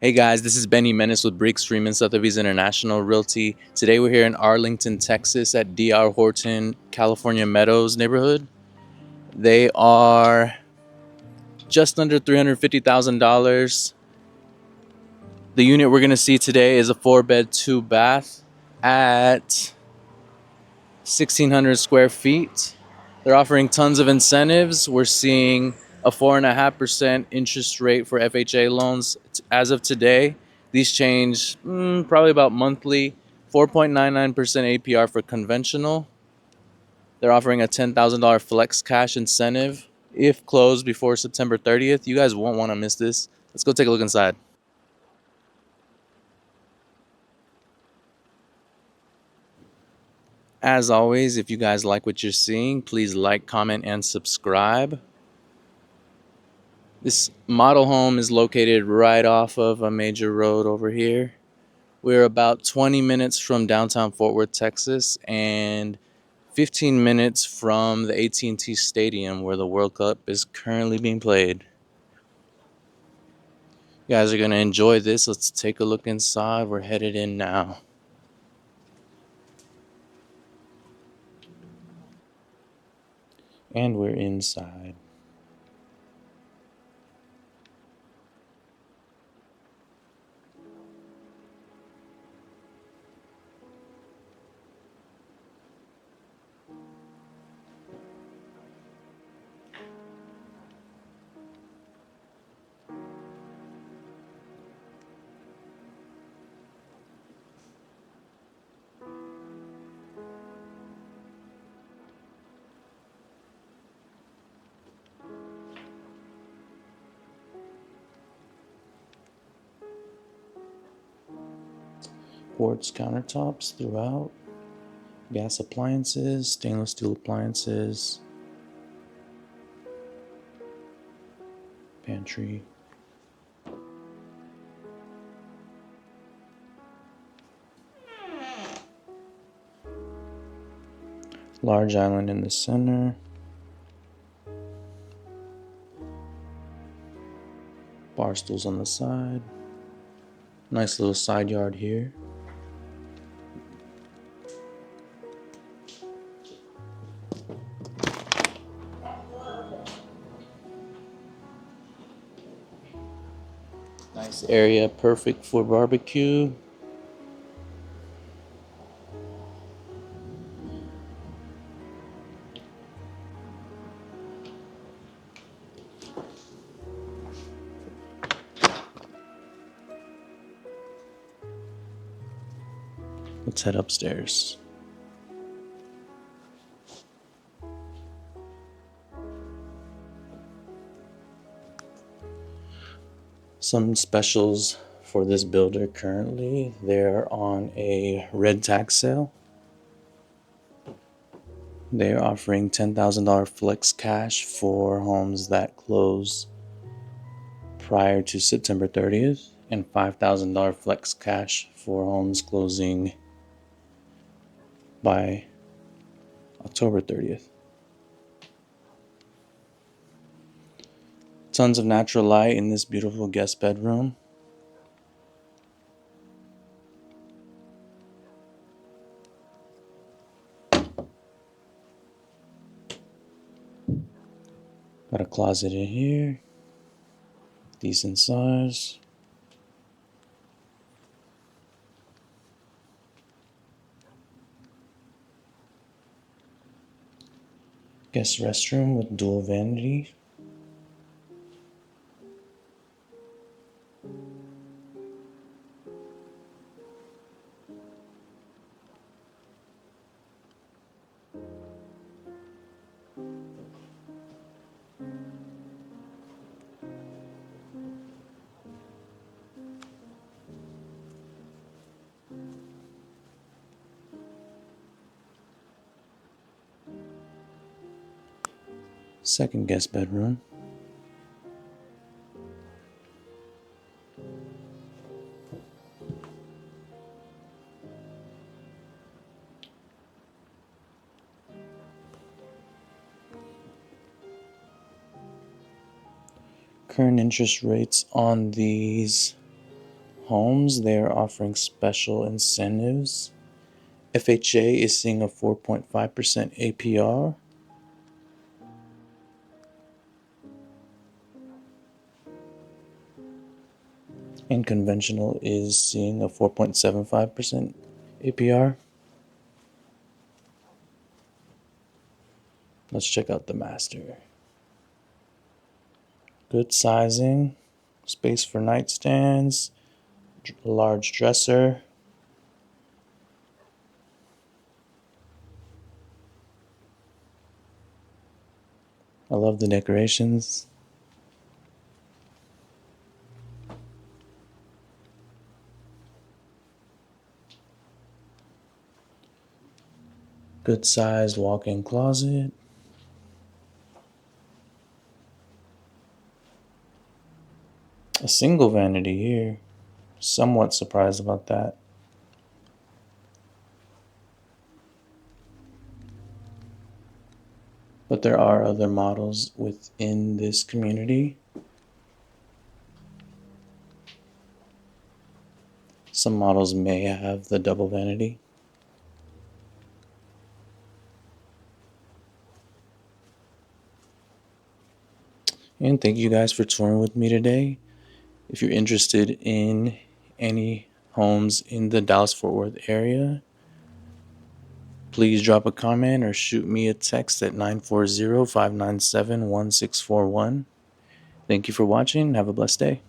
Hey guys, this is Jimenez with Briggs, Freeman, Sotheby's International Realty. Today we're here in Arlington, Texas at DR Horton, California Meadows neighborhood. They are just under $350,000. The unit we're going to see today is a 4-bed, 2-bath at 1,600 square feet. They're offering tons of incentives. We're seeing a 4.5% interest rate for FHA loans as of today. These change probably about monthly. 4.99% APR for conventional. They're offering a $10,000 flex cash incentive if closed before September 30th. You guys won't want to miss this. Let's go take a look inside. As always, if you guys like what you're seeing, please like, comment, and subscribe. This model home is located right off of a major road over here. We're about 20 minutes from downtown Fort Worth, Texas, and 15 minutes from the AT&T Stadium where the World Cup is currently being played. You guys are going to enjoy this. Let's take a look inside. We're headed in now. And we're inside. Quartz countertops throughout. Gas appliances, stainless steel appliances, pantry. Large island in the center. Bar stools on the side. Nice little side yard here. Nice area, perfect for barbecue. Let's head upstairs. Some specials for this builder currently. They're on a red tax sale. They're offering $10,000 flex cash for homes that close prior to September 30th and $5,000 flex cash for homes closing by October 30th. Tons of natural light in this beautiful guest bedroom. Got a closet in here. Decent size. Guest restroom with dual vanity. Second guest bedroom. Current interest rates on these homes, they are offering special incentives. FHA is seeing a 4.5% APR. And conventional is seeing a 4.75% APR. Let's check out the master. Good sizing, space for nightstands, large dresser. I love the decorations. Good sized walk-in closet. A single vanity here. Somewhat surprised about that. But there are other models within this community. Some models may have the double vanity. And thank you guys for touring with me today. If you're interested in any homes in the Dallas-Fort Worth area, please drop a comment or shoot me a text at 940-597-1641. Thank you for watching. Have a blessed day.